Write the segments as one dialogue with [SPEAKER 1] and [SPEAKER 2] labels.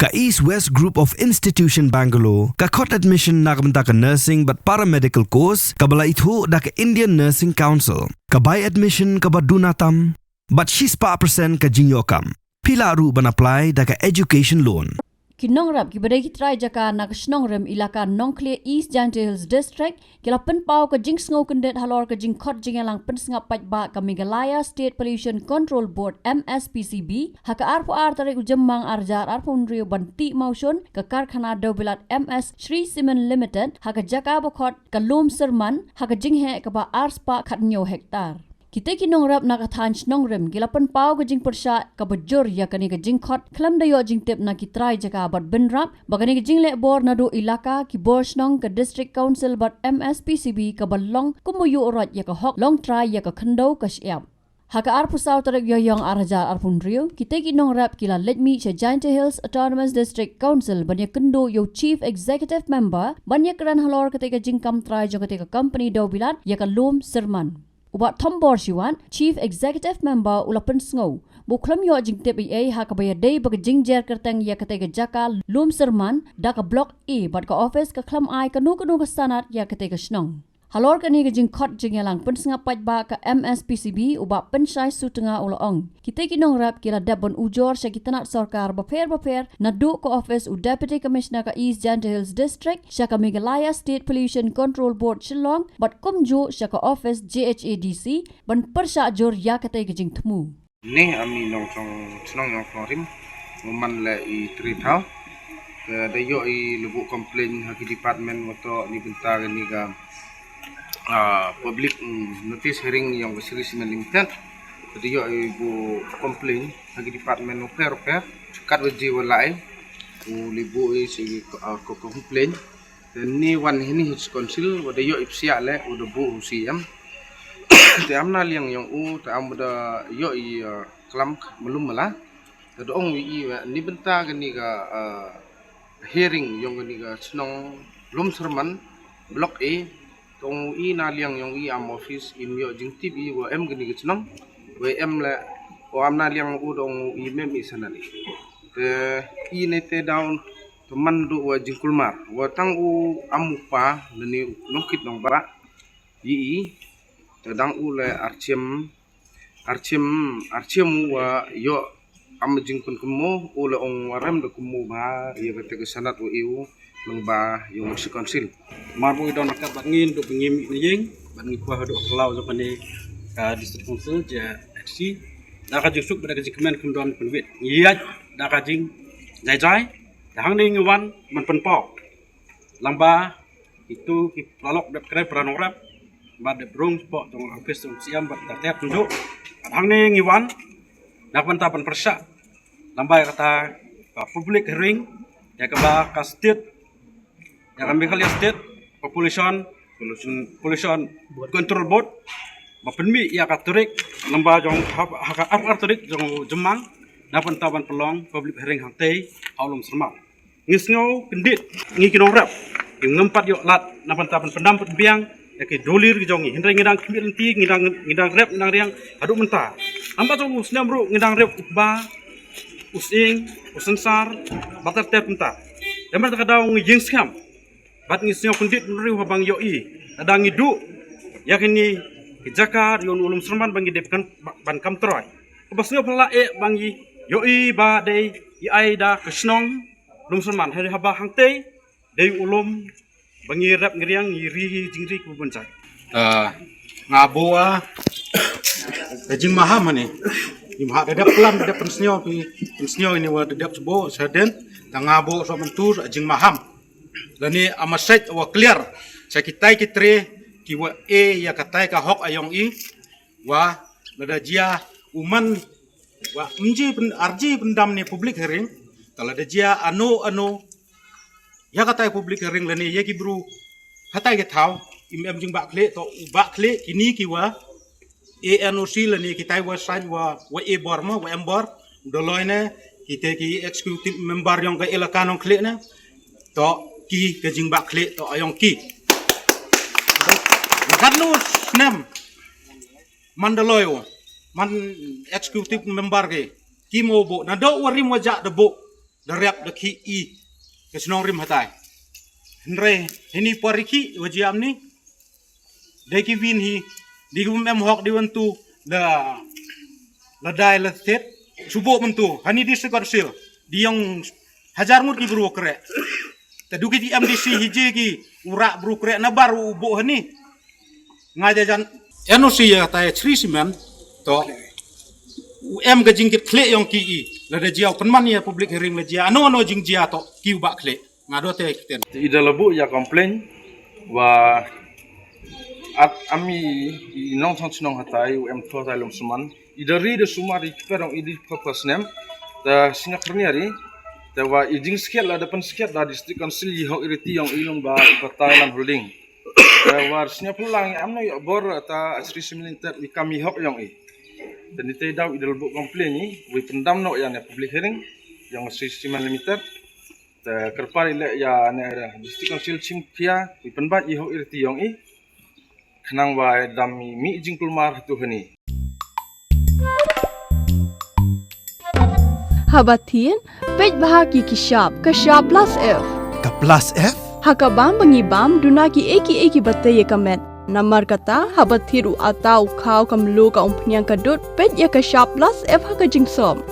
[SPEAKER 1] Ka East West Group of Institution Bangalore, ka khot admission na kabenta ka nursing but paramedical course, ka bala ithu da ka Indian Nursing Council, ka buy admission ka badunatam, but she's pa percent ka jinyokam. Pila ru ban apply da ka education loan.
[SPEAKER 2] Kinongrap ki badai ki try jaka na kasnongrem ilaka Nongkle East Giant Hills District kila penpau ka jing sngo kendet halor ka jing khot jing alang pensngap pajba ka Meghalaya State Pollution Control Board MSPCB haka RPR tarik ujemang arjar arpunrio banti mausun ka karkhana dobilat MS Shri Cement Limited haka jaka bokhot ka lom serman haka jing he ka ba arspa khatnyo hektar. Kita kinongrap na kathan snongrem gilapan pau ka jing persya ka bajur ya kani ka jing khot klam dayo jing tip na kitrai jaka bat benrap bagani ka jing le bor na do ilaka ki bor snong ka district council bat MSPCB ka balong kumuyu orat ya ka hok long try ya ka khando ka syap. Haka arpusaw tarik yoyong arajar arpunrio kita kinongrap kila letmi sa Giant Hills Autonomous District Council banya kendo yo chief executive member banya kran halor ketika jing kam try jong ketika company do bilat ya ka lom serman. Ubat Tombor Siwan, Chief Executive Member Ulapan Sngo, buklam yo jing tip ha kabaya day bag jingjer kerteng ya katega jaka lum serman da ka block E bat ka office ka klam ai kanu ka sanat ya katega snong. Halor kani ka jing khot jing yalang pensnga pajba ka MSPCB ubat pensai su tengah ulaong. Kita kinong rap kila dabon ujor sa kitanat sarkar baper na do ka office u Deputy Commissioner ka East Giant Hills District sa ka Meghalaya State Pollution Control Board Shillong bat kumjo sa ka office JHADC ban persya jor ya katay ka jing temu.
[SPEAKER 3] Ni ami nong snong nong florim man la I 3 thau da yo I lubu complain haki department moto ni bentar ni ga public notice hearing yang Shri Cement Limited jadi yo ibu complain haki department oper kat waji walai u libu si ko complain dan ni wan ini his council wada yo ipsia le udah bu CM te amna liang yang u te am da yo I kelam melum malah da ong wi ni benta gani ga hearing yang gani ga snong lum serman blok A tong I na liang yang I am office in yo jing TV wa em gani ga snong wa em la o amna liang u dong I mem I sanani te I ne te down to mandu wa jing kulmar wa tang u amupa leni nokit nong bara I tadang ule archem wa yo am jingkun kemo ule ong waram de kemo ba ya kete kesanat u iu lengba yo musi konsil
[SPEAKER 4] marbu idon nakat bangin do pengim ying bangi kwa do kelau zo pani ka district council ja FC da ka jusuk pada kemen kemdon penwit yat da ka jing jai dang ning wan man penpok lamba itu ki lalok dep kre pranograp bad de brung spot tong office tong siam bat tep tunduk hang ni ngiwan nak pantapan persa lambai kata public hearing ya ke ba ka state ya kami kali state pollution control board bapenmi ya ka turik lamba jong haka ar turik jong jemang nak pantapan pelong public hearing hang tei aulum serma ngisngo kendit ngikinong rap ngempat yo lat nak pantapan pendamput biang yake dolir ki jongi hindra ngidang kimilti ngidang rep nang riang adu menta amba to muslim bro ngidang rep ba using usensar batar tep menta emar kadang ngijing skam bat ngisnyo kundit nuri habang yoi adang ngidu yakini kijakar yon ulum serman bangi depkan ban kamtroy kebasnyo pala bangi yoi ba dei ai da kesnong ulum serman hari haba hangte dei ulum bangi rap ngeriang ngiri jingri ku bencai
[SPEAKER 5] ngaboa jing maham ni imha dadap pelam dadap pensnyo ini wa dadap sebo saden ta ngabo so mentur jing maham lani amaset wa clear sa kitai kitre ki wa ya katai ka hok ayong I wa lada jia uman wa arji pendam ni public hearing tala da jia anu ya katai public hearing lani ya ki bru hatai ke thau im jing ba kle to ba kle kini ki wa ANOC lani kitai wa sign wa e bor ma wa embor doloine kita ki executive member yang ka elaka nong kle na to ki ke jing ba kle to ayong ki makanu nem mandaloyo man executive member ke ki mo bo na do warim wajak de bo dariap daki I ke senong rim hatai henre hini pariki wajiam ni deki win hi di mem hok di wantu la dai la set subo mentu hani di sekarsil di yang hajar mur ki buru kre taduki di MDC hije ki urak buru kre na baru ubo hani ngajajan NOC ya tai Sri Simen to UM ga jingkit kle yang ki I la da jiao penman ya public hearing la jia ano jing jia to ki ba kle ngado te kiten
[SPEAKER 3] ida lebu ya komplain wa at ami nong thong chnong hatai UM thwa tai lom suman ida ri de sumari perong idi purpose nem da singakrniari da wa iding sket la depan sket da district council yi ho iriti yang ilong ba Thailand holding da war snya pulang amno ya bor ta Sri Simelinter di kami hok yang I dan itu daw ida lebu komplain ni we pendam no ya ne public hearing yang Sri Simelinter da kerpari le ya ne district council chimphia we penbat yi ho iriti yang I khnang wa dami mi jingkul mar tu hani
[SPEAKER 6] Habatin, pej bahagi kishab, kashab plus F.
[SPEAKER 1] Ka plus F?
[SPEAKER 6] Hakabam bangibam dunaki eki batay kamet. Namar kata habathiru atau kau kamlu ka umpnyang kadut pej ya kashab plus F haka jingsom.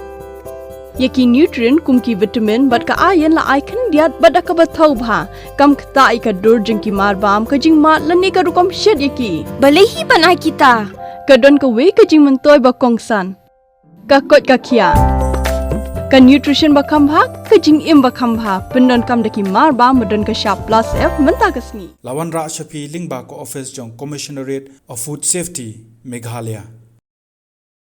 [SPEAKER 6] Yaki nutrient kumki vitamin bat ka ayan la icon diat bat ka bathau bha. Kam kata ikadur jingki marbam ka jing mat lani ka rukom shed yaki.
[SPEAKER 7] Balehi banai kita.
[SPEAKER 6] Kadon ka we ka jing mentoy ba kongsan. Ka kot ka kia. Ka nutrition bakam bha ka jing im bakam bha pendon kam daki mar ba modon ka sharp plus F menta kasni
[SPEAKER 8] Lawan Ra Shafi Lingba ko office jong Commissionerate of Food Safety Meghalaya